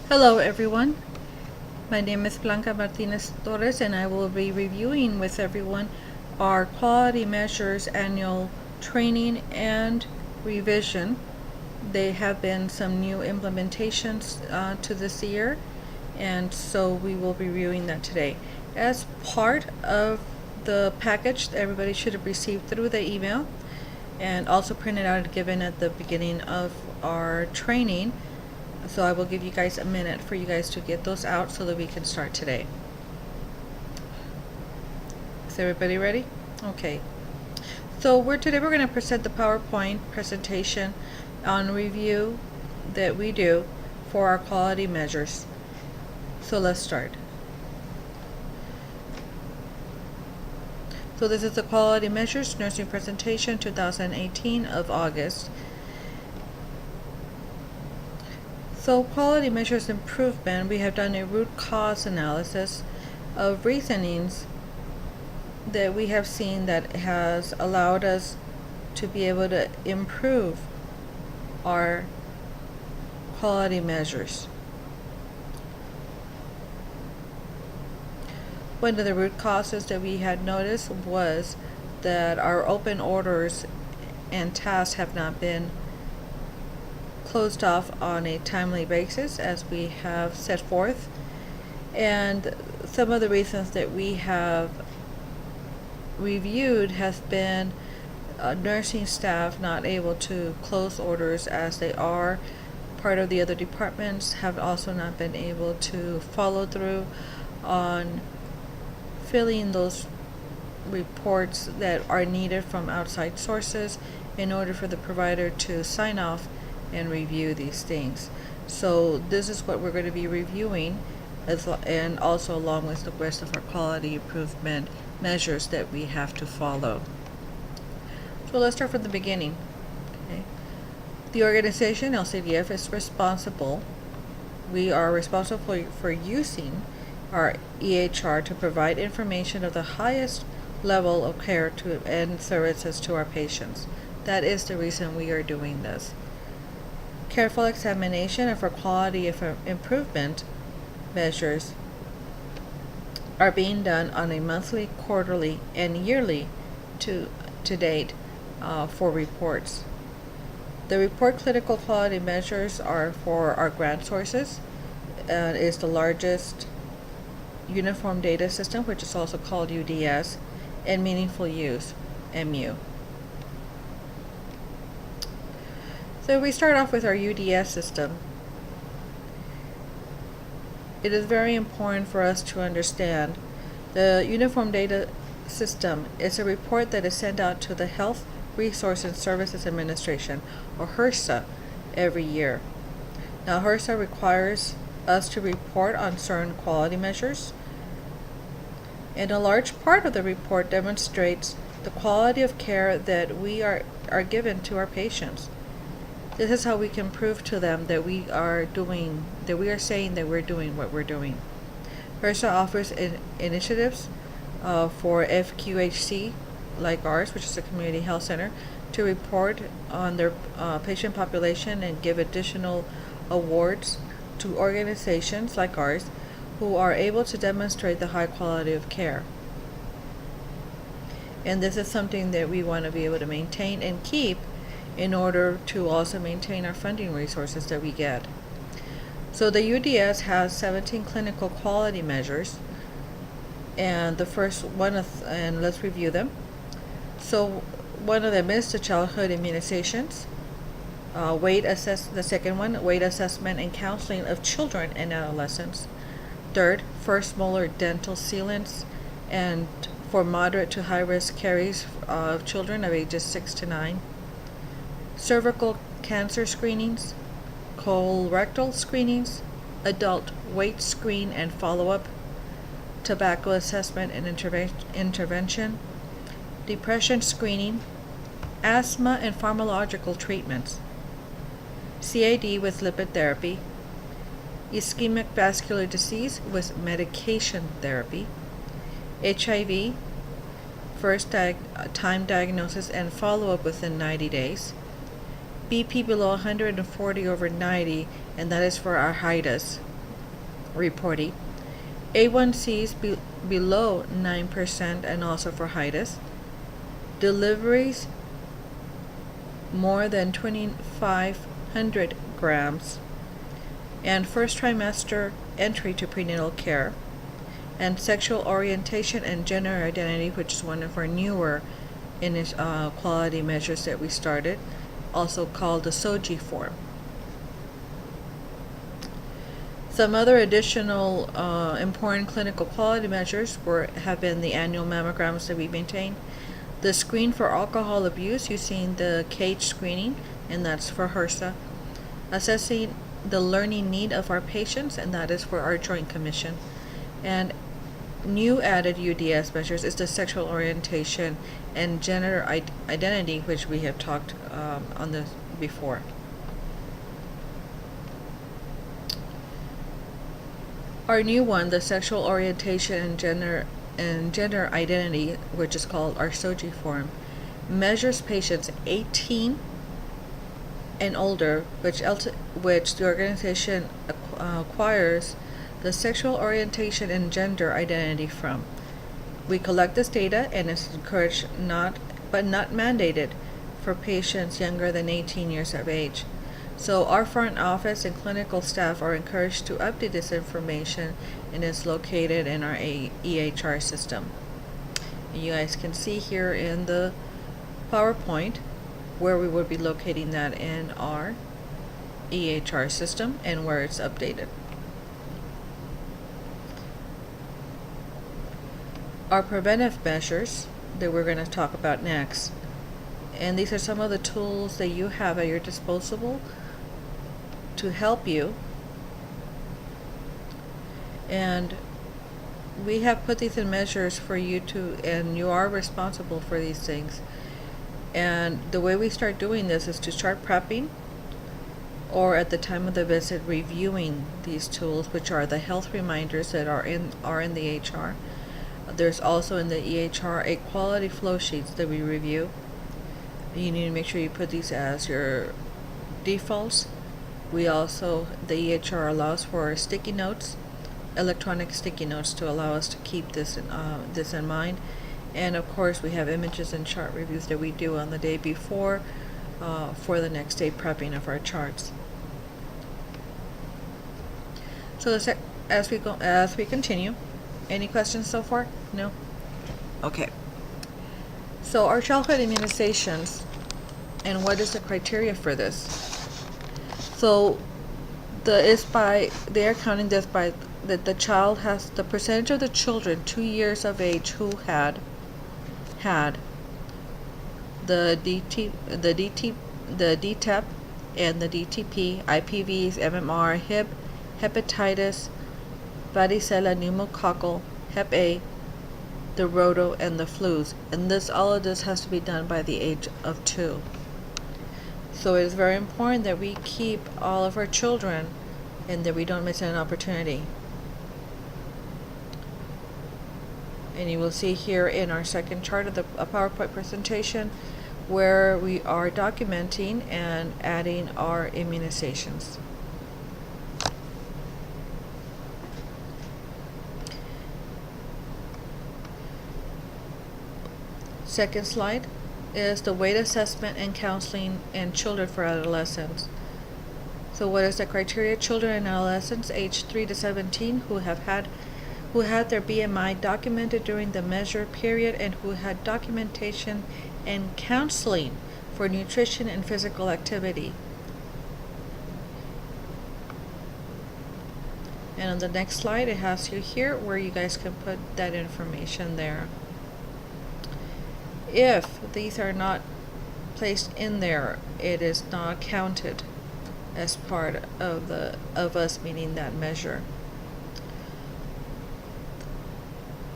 Hello everyone, my name is Blanca Martinez Torres and I will be reviewing with everyone our quality measures annual training and revision. There have been some new implementations to this year, and so we will be reviewing that today. As part of the package that everybody should have received through the email and also printed out and given at the beginning of our training, so I will give you guys a minute for you guys to get those out so that we can start today. Is everybody ready? Okay. So today we're going to present the PowerPoint presentation on review that we do for our quality measures. So let's start. So this is the quality measures nursing presentation 2018 of August. So quality measures improvement, we have done a root cause analysis of reasonings that we have seen that has allowed us to be able to improve our quality measures. One of the root causes that we had noticed was that our open orders and tasks have not been closed off on a timely basis as we have set forth, and some of the reasons that we have reviewed has been nursing staff not able to close orders as they are. Part of the other departments have also not been able to follow through on filling those reports that are needed from outside sources in order for the provider to sign off and review these things. So this is what we're going to be reviewing, and also along with the rest of our quality improvement measures that we have to follow. So let's start from the beginning. Okay. The organization, LCDF, is responsible. We are responsible for using our EHR to provide information of the highest level of care and services to our patients. That is the reason we are doing this. Careful examination of our quality of improvement measures are being done on a monthly, quarterly, and yearly to date for reports. The report clinical quality measures are for our grant sources. Is the largest uniform data system, which is also called UDS, and meaningful use, MU. So we start off with our UDS system. It is very important for us to understand the Uniform Data System is a report that is sent out to the Health Resources and Services Administration, or HRSA, every year. Now HRSA requires us to report on certain quality measures, and a large part of the report demonstrates the quality of care that we are given to our patients. This is how we can prove to them that we are saying that we're doing what we're doing. HRSA offers initiatives for FQHC, like ours, which is a community health center, to report on their patient population and give additional awards to organizations like ours who are able to demonstrate the high quality of care. And this is something that we want to be able to maintain and keep in order to also maintain our funding resources that we get. So the UDS has 17 clinical quality measures, and the first one and let's review them. So one of them is the childhood immunizations, the second one, weight assessment and counseling of children and adolescents. Third, first molar dental sealants and for moderate to high risk caries of children of ages 6 to 9. Cervical cancer screenings, colorectal screenings, adult weight screen and follow-up, tobacco assessment and intervention, depression screening, asthma and pharmacological treatments, CAD with lipid therapy, ischemic vascular disease with medication therapy, HIV, first time diagnosis and follow-up within 90 days, BP below 140/90, and that is for our HIDAS. reporting, A1Cs below 9% and also for HIDUS, deliveries more than 2,500 grams, and first trimester entry to prenatal care, and sexual orientation and gender identity, which is one of our newer quality measures that we started, also called the SOGI form. Some other additional important clinical quality measures have been the annual mammograms that we maintain, the screen for alcohol abuse using the CAGE screening, and that's for HRSA, assessing the learning need of our patients, and that is for our Joint Commission, and new added UDS measures is the sexual orientation and gender identity, which we have talked on this before. Our new one, the sexual orientation and gender identity, which is called our SOGI form, measures patients 18 and older, which the organization acquires the sexual orientation and gender identity from. We collect this data, and it's encouraged but not mandated for patients younger than 18 years of age. So our front office and clinical staff are encouraged to update this information, and it's located in our EHR system. And you guys can see here in the PowerPoint where we would be locating that in our EHR system and where it's updated. Our preventive measures that we're going to talk about next, and these are some of the tools that you have at your disposal to help you, and we have put these in measures for you and you are responsible for these things. And the way we start doing this is to start prepping, or at the time of the visit reviewing these tools, which are the health reminders that are in the HR. There's also in the EHR a quality flow sheets that we review. You need to make sure you put these as your defaults. The EHR allows for sticky notes, electronic sticky notes, to allow us to keep this in mind. And of course, we have images and chart reviews that we do on the day before for the next day prepping of our charts. So as we continue, any questions so far? No? Okay. So our childhood immunizations, and what is the criteria for this? So they are counting this by that the child has the percentage of the children 2 years of age who had the DTEP and the DTP, IPVs, MMR, HIB, hepatitis, varicella, pneumococcal, Hep A, the roto, and the flus. And all of this has to be done by the age of 2. So it is very important that we keep all of our children and that we don't miss an opportunity. And you will see here in our second chart of the PowerPoint presentation where we are documenting and adding our immunizations. Second slide is the weight assessment and counseling in children for adolescents. So what is the criteria? Children and adolescents aged 3 to 17 who had their BMI documented during the measure period and who had documentation and counseling for nutrition and physical activity. And on the next slide, it has you here where you guys can put that information there. If these are not placed in there, it is not counted as part of us meeting that measure.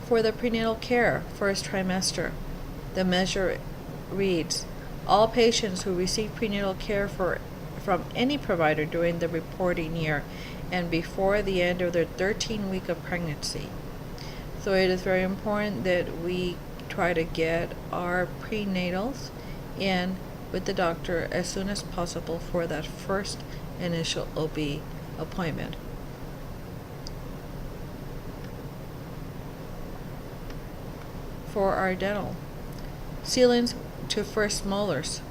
For the prenatal care first trimester, the measure reads, all patients who receive prenatal care from any provider during the reporting year and before the end of their 13th week of pregnancy. So it is very important that we try to get our prenatals in with the doctor as soon as possible for that first initial OB appointment. For our dental, ceilings to first molars.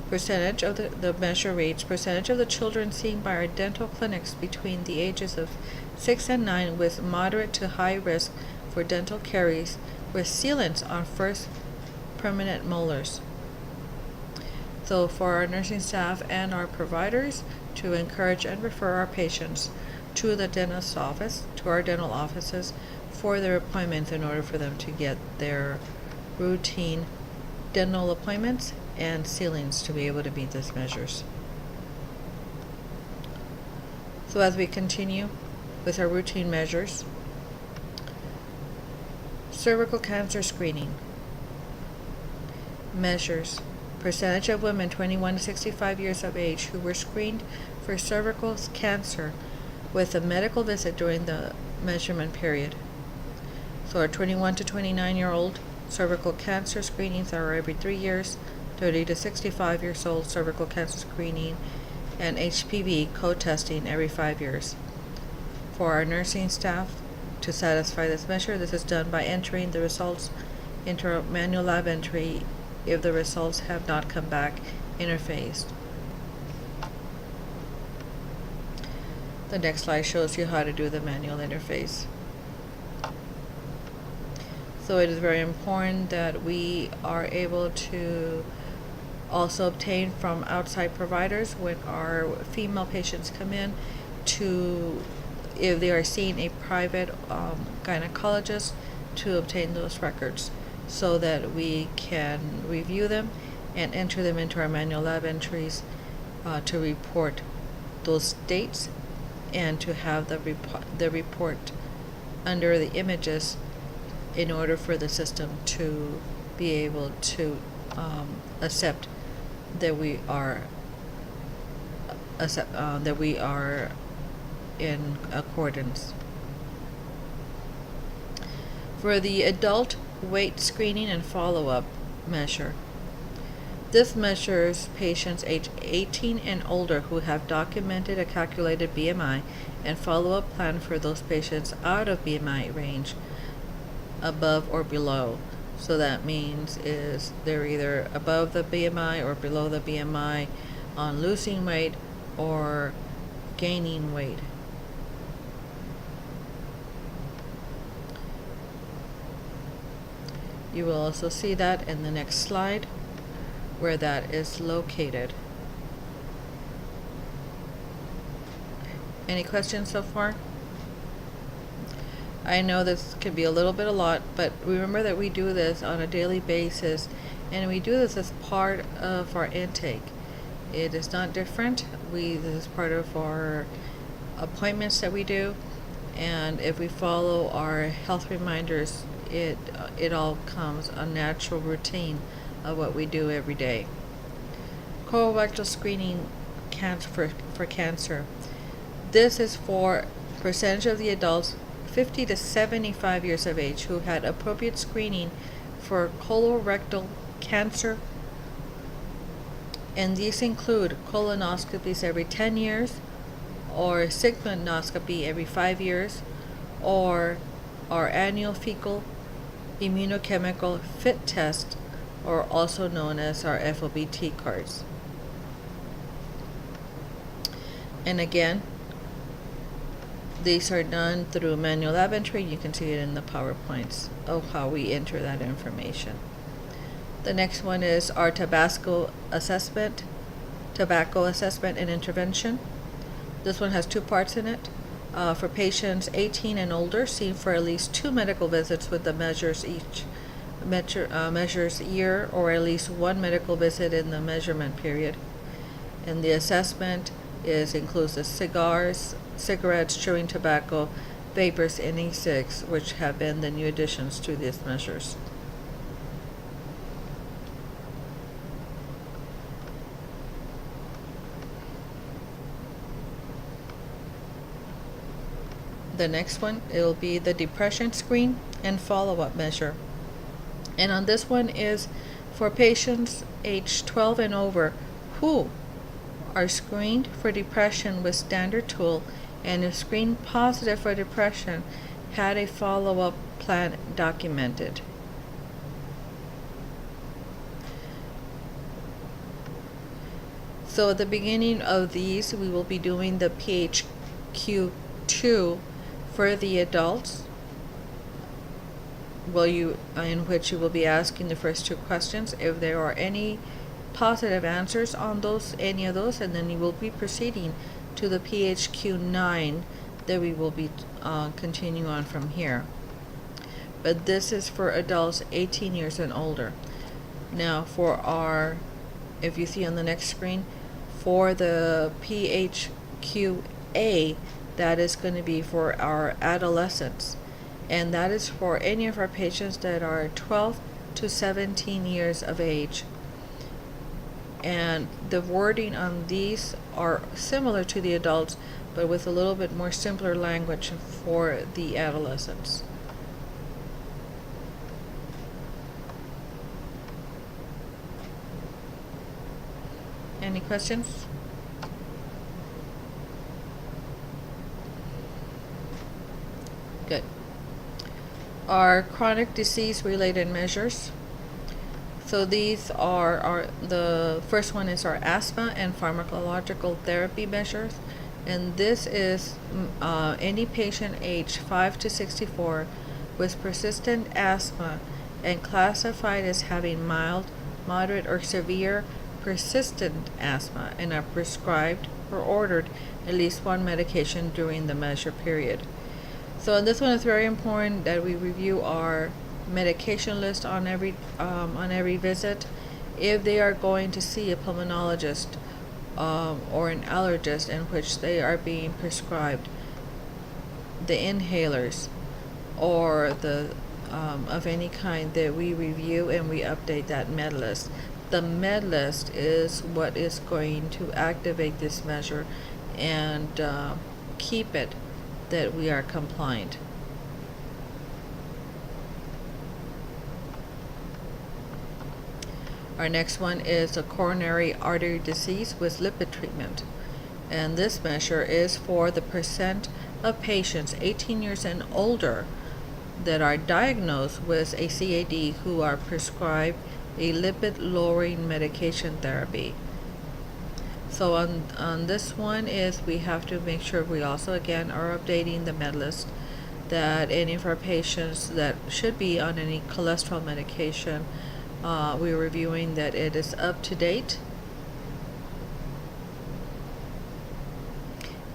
Percentage of the measure reads, percentage of the children seen by our dental clinics between the ages of 6 and 9 with moderate to high risk for dental caries with sealants on first permanent molars. So for our nursing staff and our providers, to encourage and refer our patients to the dentist's office, to our dental offices, for their appointments in order for them to get their routine dental appointments and ceilings to be able to meet these measures. So as we continue with our routine measures, cervical cancer screening measures. Percentage of women 21 to 65 years of age who were screened for cervical cancer with a medical visit during the measurement period. So our 21 to 29-year-old cervical cancer screenings are every 3 years, 30 to 65 years old cervical cancer screening, and HPV co-testing every 5 years. For our nursing staff, to satisfy this measure, this is done by entering the results into a manual lab entry if the results have not come back interfaced. The next slide shows you how to do the manual interface. So it is very important that we are able to also obtain from outside providers when our female patients come in, to, if they are seeing a private gynecologist, to obtain those records so that we can review them and enter them into our manual lab entries to report those dates and to have the report under the images in order for the system to be able to accept that we are in accordance. For the adult weight screening and follow-up measure, this measures patients age 18 and older who have documented a calculated BMI and follow-up plan for those patients out of BMI range, above or below. So that means is they're either above the BMI or below the BMI on losing weight or gaining weight. You will also see that in the next slide where that is located. Any questions so far? I know this can be a little bit a lot, but remember that we do this on a daily basis, and we do this as part of our intake. It is not different. This is part of our appointments that we do, and if we follow our health reminders, it all comes a natural routine of what we do every day. Colorectal screening for cancer. This is for percentage of the adults 50 to 75 years of age who had appropriate screening for colorectal cancer, and these include colonoscopies every 10 years, or sigmoidoscopy every 5 years, or our annual fecal immunochemical fit test, or also known as our FOBT cards. And again, these are done through manual lab entry. You can see it in the PowerPoints of how we enter that information. The next one is our tobacco assessment and intervention. This one has 2 parts in it. For patients 18 and older, seen for at least 2 medical visits with the measures year, or at least 1 medical visit in the measurement period. And the assessment includes the cigars, cigarettes, chewing tobacco, vapors, and e-cigs, which have been the new additions to these measures. The next one, it will be the depression screen and follow-up measure. And on this one is for patients age 12 and over who are screened for depression with standard tool, and if screened positive for depression, had a follow-up plan documented. So at the beginning of these, we will be doing the PHQ2 for the adults, in which you will be asking the first two questions. If there are any positive answers on any of those, and then you will be proceeding to the PHQ9 that we will be continuing on from here. But this is for adults 18 years and older. Now if you see on the next screen, for the PHQA, that is going to be for our adolescents. And that is for any of our patients that are 12 to 17 years of age. And the wording on these are similar to the adults, but with a little bit more simpler language for the adolescents. Any questions? Good. Our chronic disease related measures. So these are the first one is our asthma and pharmacological therapy measures. And this is any patient aged 5 to 64 with persistent asthma and classified as having mild, moderate, or severe persistent asthma and are prescribed or ordered at least one medication during the measure period. So in this one, it's very important that we review our medication list on every visit. If they are going to see a pulmonologist or an allergist in which they are being prescribed the inhalers or the of any kind, that we review and we update that med list. The med list is what is going to activate this measure and keep it that we are compliant. Our next one is a coronary artery disease with lipid treatment. And this measure is for the percent of patients 18 years and older that are diagnosed with a CAD who are prescribed a lipid-lowering medication therapy. So on this one is we have to make sure we also again are updating the med list, that any of our patients that should be on any cholesterol medication, we're reviewing that it is up to date.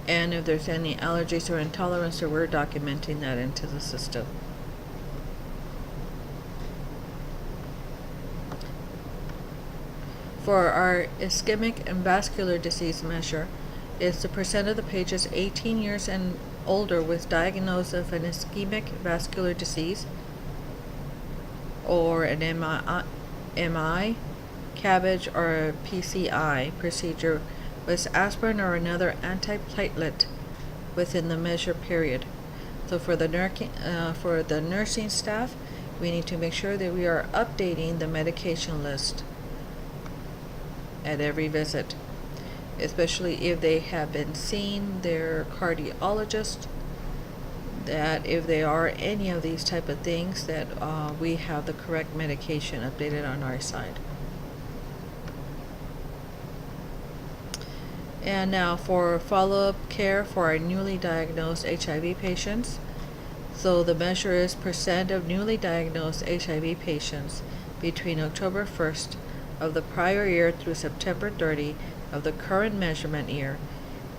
And if there's any allergies or intolerance, so we're documenting that into the system. For our ischemic and vascular disease measure, it's the percent of the patients 18 years and older with diagnosis of an ischemic vascular disease or an MI, CABG, or PCI procedure with aspirin or another antiplatelet within the measure period. So for the nursing staff, we need to make sure that we are updating the medication list at every visit, especially if they have been seeing their cardiologist, that if they are any of these type of things, that we have the correct medication updated on our side. And now for follow-up care for our newly diagnosed HIV patients. So the measure is percent of newly diagnosed HIV patients between October 1st of the prior year through September 30 of the current measurement year,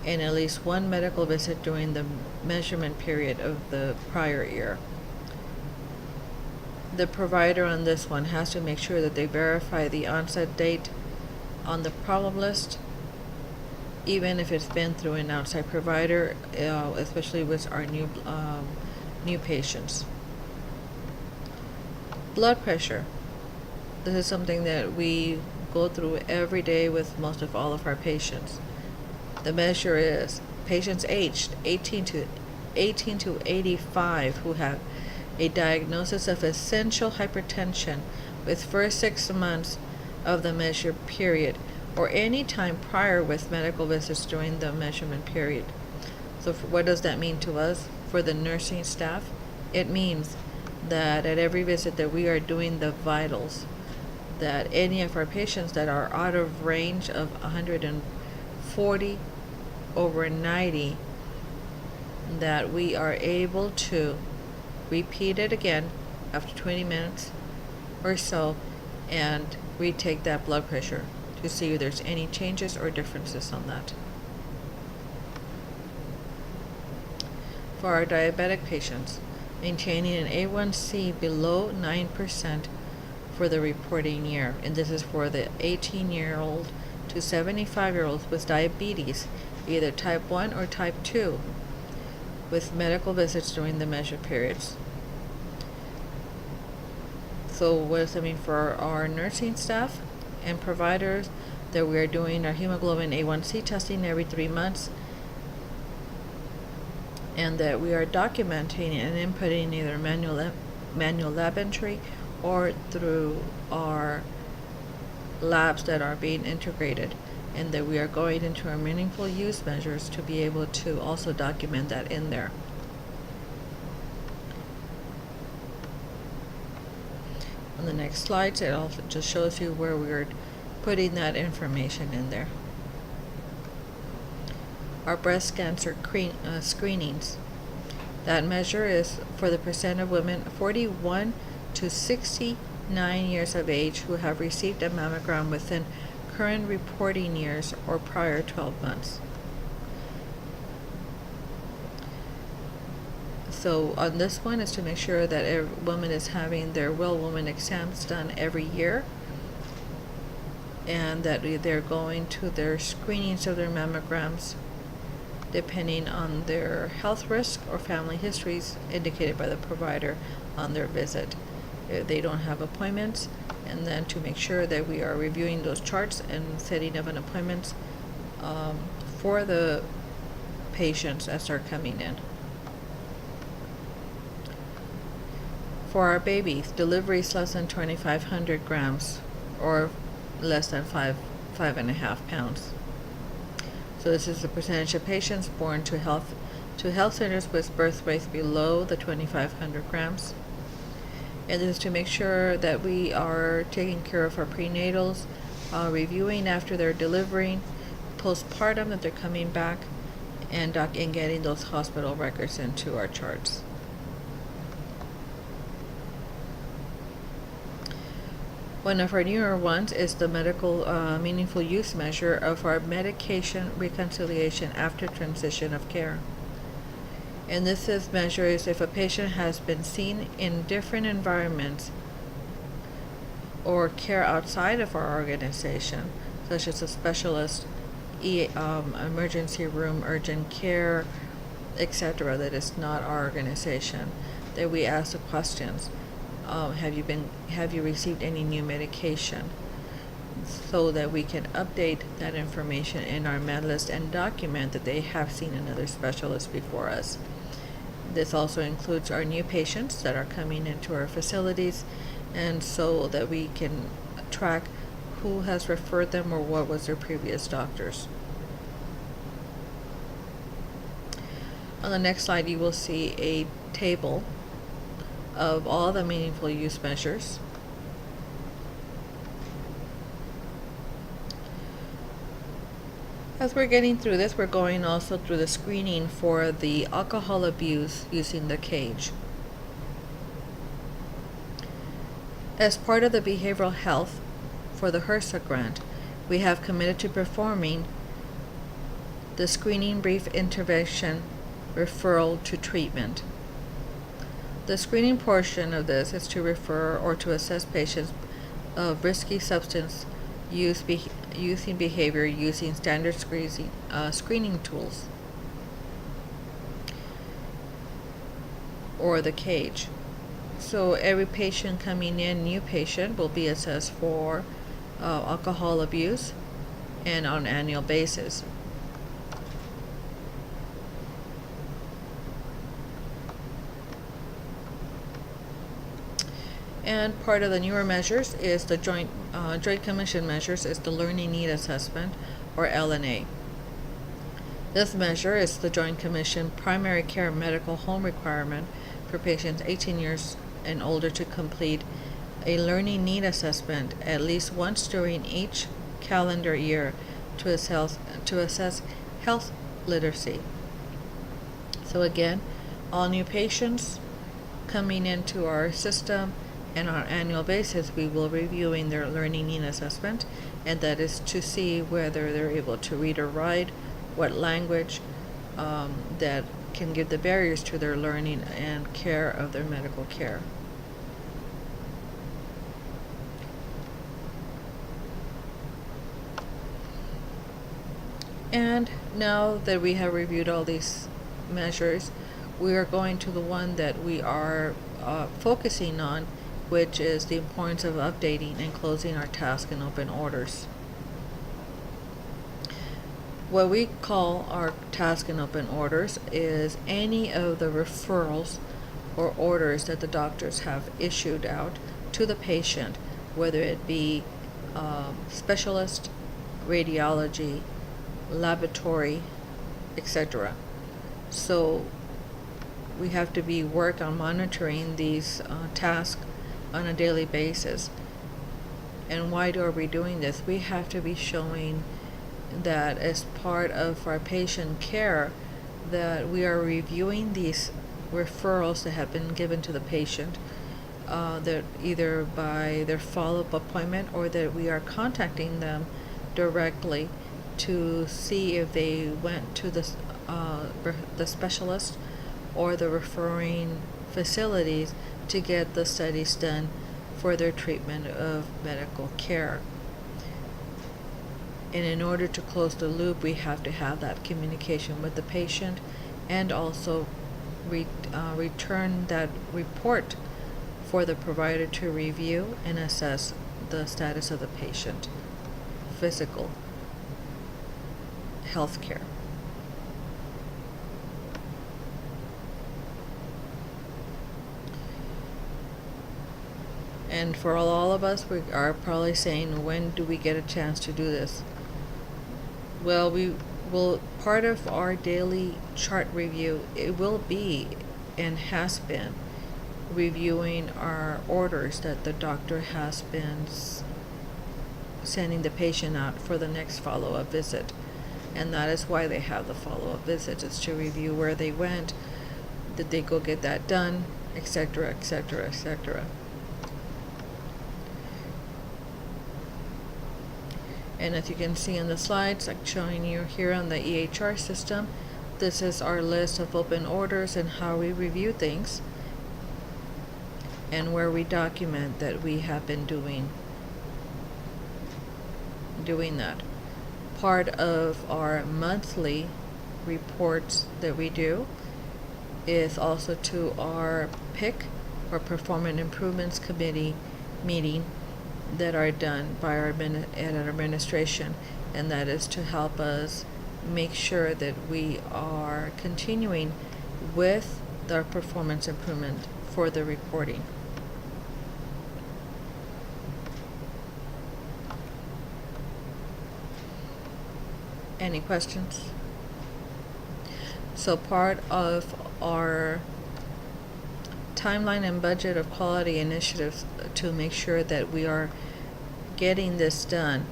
and at least one medical visit during the measurement period of the prior year. The provider on this one has to make sure that they verify the onset date on the problem list, even if it's been through an outside provider, especially with our new patients. Blood pressure. This is something that we go through every day with most of all of our patients. The measure is patients aged 18 to 85 who have a diagnosis of essential hypertension with first 6 months of the measure period or any time prior with medical visits during the measurement period. So what does that mean to us? For the nursing staff, it means that at every visit that we are doing the vitals, that any of our patients that are out of range of 100 and 40 over 90, that we are able to repeat it again after 20 minutes or so and retake that blood pressure to see if there's any changes or differences on that. For our diabetic patients, maintaining an A1C below 9% for the reporting year, and this is for the 18-year-old to 75-year-olds with diabetes, either type 1 or type 2, with medical visits during the measured periods. So what does that mean for our nursing staff and providers? That we are doing our hemoglobin A1C testing every 3 months, and that we are documenting and inputting either manual lab entry or through our labs that are being integrated, and that we are going into our meaningful use measures to be able to also document that in there. On the next slides, it also just shows you where we're putting that information in there. Our breast cancer screenings. That measure is for the percent of women 41 to 69 years of age who have received a mammogram within current reporting years or prior 12 months. So on this one is to make sure that every woman is having their well woman exams done every year, and that they're going to their screenings of their mammograms depending on their health risk or family histories indicated by the provider on their visit. If they don't have appointments, and then to make sure that we are reviewing those charts and setting up an appointment for the patients as they're coming in. For our babies, deliveries less than 2,500 grams or less than 5.5 pounds. So this is the percentage of patients born to health centers with birth weights below the 2,500 grams. And this is to make sure that we are taking care of our prenatals, reviewing after they're delivering, postpartum that they're coming back, and getting those hospital records into our charts. One of our newer ones is the medical meaningful use measure of our medication reconciliation after transition of care. And this measure is if a patient has been seen in different environments or care outside of our organization, such as a specialist, emergency room, urgent care, etc., that is not our organization, that we ask the questions. Have you received any new medication, so that we can update that information in our med list and document that they have seen another specialist before us. This also includes our new patients that are coming into our facilities, and so that we can track who has referred them or what was their previous doctors. On the next slide, you will see a table of all the meaningful use measures. As we're getting through this, we're going also through the screening for the alcohol abuse using the cage. As part of the behavioral health for the HRSA grant, we have committed to performing the screening brief intervention referral to treatment. The screening portion of this is to refer or to assess patients of risky substance using behavior using standard screening tools or the cage. So every patient coming in, new patient, will be assessed for alcohol abuse and on an annual basis. And part of the newer measures is the Joint Commission measures is the Learning Need Assessment, or LNA. This measure is the Joint Commission primary care medical home requirement for patients 18 years and older to complete a learning need assessment at least once during each calendar year to assess health literacy. So again, all new patients coming into our system, and on an annual basis we will reviewing their learning need assessment, and that is to see whether they're able to read or write, what language, that can give the barriers to their learning and care of their medical care. And now that we have reviewed all these measures, we are going to the one that we are focusing on, which is the importance of updating and closing our task and open orders. What we call our task and open orders is any of the referrals or orders that the doctors have issued out to the patient, whether it be specialist, radiology, laboratory, etc. So we have to work on monitoring these tasks on a daily basis. And why are we doing this? We have to be showing that as part of our patient care, that we are reviewing these referrals that have been given to the patient, that either by their follow-up appointment or that we are contacting them directly to see if they went to the specialist or the referring facilities to get the studies done for their treatment of medical care. And in order to close the loop, we have to have that communication with the patient, and also return that report for the provider to review and assess the status of the patient, physical health care. And for all of us, we are probably saying, when do we get a chance to do this? Well, we will, part of our daily chart review, it will be and has been reviewing our orders that the doctor has been sending the patient out for the next follow-up visit. And that is why they have the follow-up visit, is to review where they went, did they go get that done, etc., etc., etc. And as you can see in the slides, I'm showing you here on the EHR system, this is our list of open orders and how we review things, and where we document that we have been doing that. Part of our monthly reports that we do is also to our PIC, or Performance Improvements Committee meeting, that are done by our administration, and that is to help us make sure that we are continuing with our performance improvement for the reporting. Any questions? So part of our timeline and budget of quality initiatives to make sure that we are getting this done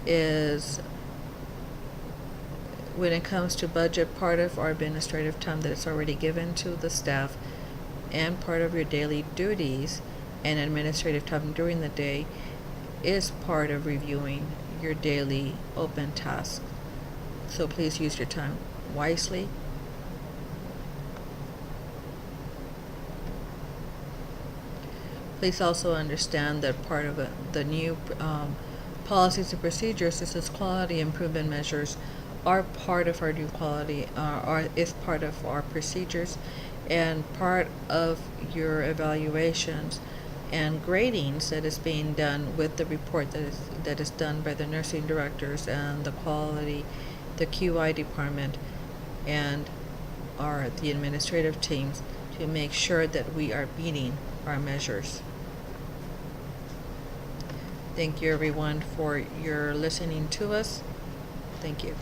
is, when it comes to budget, part of our administrative time that is already given to the staff, and part of your daily duties and administrative time during the day, is part of reviewing your daily open tasks. So please use your time wisely. Please also understand that part of the new policies and procedures, this is quality improvement measures, are part of our new quality, is part of our procedures, and part of your evaluations and gradings that is being done with the report that is done by the nursing directors and the quality, the QI department, and the administrative teams, to make sure that we are meeting our measures. Thank you, everyone, for your listening to us. Thank you.